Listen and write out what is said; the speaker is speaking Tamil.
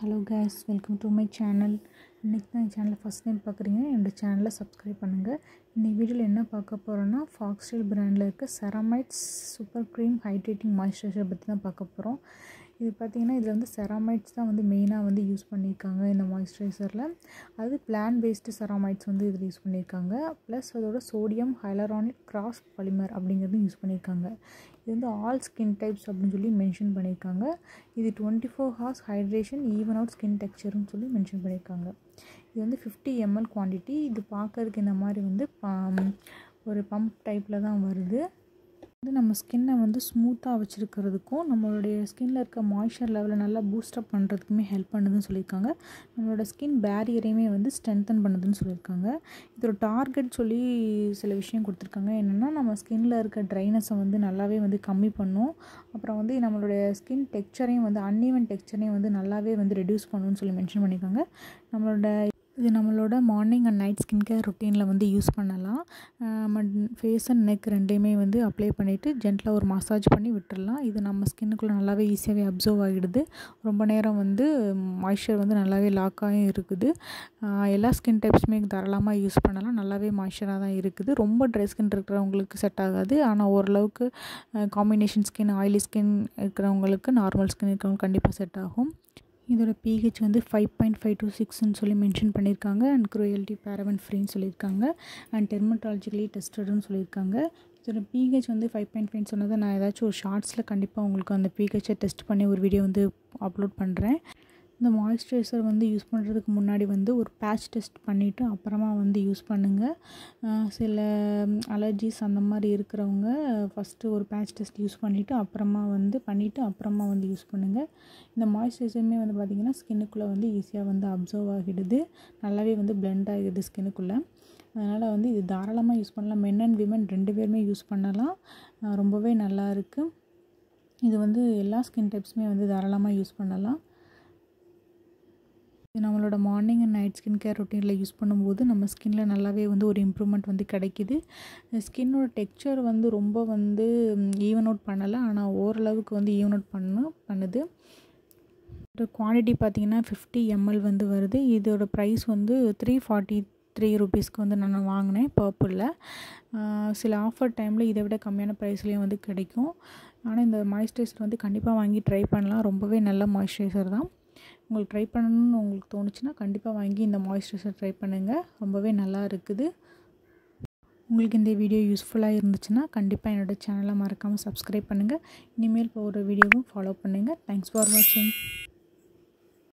Hello guys, welcome to my channel. இன்னைக்கு தான் என் சேனலை ஃபஸ்ட் டைம் பார்க்குறீங்க, என்னோடய சேனலை சப்ஸ்கிரைப் பண்ணுங்கள். இன்றைக்கி வீடியோவில் என்ன பார்க்க போகிறோன்னா, ஃபாக்ஸ்டைல் பிராண்டில் இருக்க ceramides super cream hydrating moisturiser பற்றி தான் பார்க்க போகிறோம். இது பார்த்திங்கன்னா இதில் வந்து செராமைட்ஸ் தான் வந்து மெயினாக வந்து யூஸ் பண்ணியிருக்காங்க இந்த மாய்ஸ்சரைசரில். அது பிளான் பேஸ்டு செராமைட்ஸ் வந்து இதில் யூஸ் பண்ணியிருக்காங்க. ப்ளஸ் அதோட சோடியம் ஹைலரானிக் கிராஸ் பாலிமர் அப்படிங்கிறதும் யூஸ் பண்ணியிருக்காங்க. இது வந்து ஆல் ஸ்கின் டைப்ஸ் அப்படின்னு சொல்லி மென்ஷன் பண்ணியிருக்காங்க. இது 24 hours hydration even out skin டெக்ஸ்சர்னு சொல்லி மென்ஷன் பண்ணியிருக்காங்க. இது வந்து 50 ml குவான்டிட்டி. இது பார்க்கறதுக்கு இந்த மாதிரி வந்து ஒரு பம்ப் டைப்பில் தான் வருது. வந்து நம்ம ஸ்கின்னை வந்து ஸ்மூத்தாக வச்சுருக்கிறதுக்கும் நம்மளுடைய ஸ்கின்னில் இருக்க மாய்ஸ்சர் லெவலை நல்லா பூஸ்டப் பண்ணுறதுக்குமே ஹெல்ப் பண்ணுதுன்னு சொல்லியிருக்காங்க. நம்மளோட ஸ்கின் பேரியரையுமே வந்து ஸ்ட்ரென்தன் பண்ணுதுன்னு சொல்லியிருக்காங்க. இதோட டார்கெட் சொல்லி சில விஷயம் கொடுத்துருக்காங்க. என்னென்னா நம்ம ஸ்கின்னில் இருக்க ட்ரைனஸை வந்து நல்லாவே வந்து கம்மி பண்ணும். அப்புறம் வந்து நம்மளுடைய ஸ்கின் டெக்ஸ்சரையும் வந்து அன்ஈவன் டெக்ஸ்சரையும் வந்து நல்லாவே வந்து ரெடியூஸ் பண்ணணும்னு சொல்லி மென்ஷன் பண்ணியிருக்காங்க. இது நம்மளோட morning and night skin care ரொட்டீனில் வந்து யூஸ் பண்ணலாம். ஃபேஸ் அண்ட் நெக் ரெண்டையுமே வந்து அப்ளை பண்ணிவிட்டு ஜென்டலாக ஒரு மசாஜ் பண்ணி விட்டுடலாம். இது நம்ம ஸ்கின்னுக்குள்ளே நல்லாவே ஈஸியாகவே அப்சர்வ் ஆகிடுது. ரொம்ப நேரம் வந்து மாய்ஸ்சர் வந்து நல்லாவே லாக்காகவும் இருக்குது. எல்லா ஸ்கின் டைப்ஸுமே தாராளமாக யூஸ் பண்ணலாம். நல்லாவே மாய்ஸ்சராக தான் இருக்குது. ரொம்ப ட்ரை ஸ்கின் இருக்கிறவங்களுக்கு செட் ஆகாது. ஆனால் ஓரளவுக்கு காம்பினேஷன் ஸ்கின், ஆயிலி ஸ்கின் இருக்கிறவங்களுக்கு, நார்மல் ஸ்கின் இருக்கிறவங்களுக்கு கண்டிப்பாக செட் ஆகும். இதோட pH வந்து 5.5 to 6ன்னு சொல்லி மென்ஷன் பண்ணியிருக்காங்க. அண்ட் க்ரூயல்ட்டி பேரபன் ஃப்ரீன்னு சொல்லியிருக்காங்க. அண்ட் டெர்மட்டாலஜிக்கலி டெஸ்டட்னு சொல்லியிருக்காங்க. இதோட pH வந்து 5.5 சொன்னதை நான் ஏதாச்சும் ஒரு ஷார்ட்ஸில் கண்டிப்பாக உங்களுக்கு அந்த pHஐ டெஸ்ட் பண்ணி ஒரு வீடியோ வந்து அப்லோட் பண்ணுறேன். இந்த மாய்ஸ்சரைசர் வந்து யூஸ் பண்ணுறதுக்கு முன்னாடி வந்து ஒரு பேட்ச் டெஸ்ட் பண்ணிவிட்டு அப்புறமா வந்து யூஸ் பண்ணுங்கள். சில அலர்ஜிஸ் அந்த மாதிரி இருக்கிறவங்க ஃபஸ்ட்டு ஒரு பேட்ச் டெஸ்ட் யூஸ் பண்ணிவிட்டு அப்புறமா வந்து யூஸ் பண்ணுங்கள். இந்த மாய்ஸ்சரைசருமே வந்து பார்த்திங்கன்னா ஸ்கின்னுக்குள்ளே வந்து ஈஸியாக வந்து அப்சர்வ் ஆகிடுது. நல்லாவே வந்து பிளெண்ட் ஆகிடுது ஸ்கின்னுக்குள்ளே. அதனால் வந்து இது தாராளமாக யூஸ் பண்ணலாம். மென் அண்ட் விமன் 2 பேருமே யூஸ் பண்ணலாம். ரொம்பவே நல்லா இருக்குது. இது வந்து எல்லா ஸ்கின் டைப்ஸுமே வந்து தாராளமாக யூஸ் பண்ணலாம். இது நம்மளோட morning and night skin care ரொட்டீனில் யூஸ் பண்ணும்போது நம்ம ஸ்கின்னில் நல்லாவே வந்து ஒரு இம்ப்ரூவ்மெண்ட் வந்து கிடைக்கிது. ஸ்கின்னோட டெக்ஸ்சர் வந்து ரொம்ப வந்து ஈவன் அவுட் பண்ணலை. ஆனால் ஓரளவுக்கு வந்து ஈவன் அவுட் பண்ணுது. குவான்டிட்டி பார்த்திங்கன்னா 50 ml வந்து வருது. இதோட ப்ரைஸ் வந்து 343 rupeesக்கு வந்து நான் வாங்கினேன் பர்பிளில். சில ஆஃபர் டைமில் இதை விட கம்மியான ப்ரைஸ்லேயும் வந்து கிடைக்கும். ஆனால் இந்த மாய்ஸ்சரைசர் வந்து கண்டிப்பாக வாங்கி ட்ரை பண்ணலாம். ரொம்பவே நல்ல மாய்ஸ்சரைசர் தான். உங்களுக்கு ட்ரை பண்ணணும்னு உங்களுக்கு தோணுச்சுன்னா கண்டிப்பாக வாங்கி இந்த மாய்ஸ்சரைசர் ட்ரை பண்ணுங்கள். ரொம்பவே நல்லா இருக்குது. உங்களுக்கு இந்த வீடியோ யூஸ்ஃபுல்லாக இருந்துச்சுன்னா கண்டிப்பாக என்னோடய சேனலை மறக்காமல் சப்ஸ்கிரைப் பண்ணுங்கள். இனிமேல் போகிற வீடியோவும் ஃபாலோ பண்ணுங்கள். தேங்க்ஸ் ஃபார் வாட்சிங்.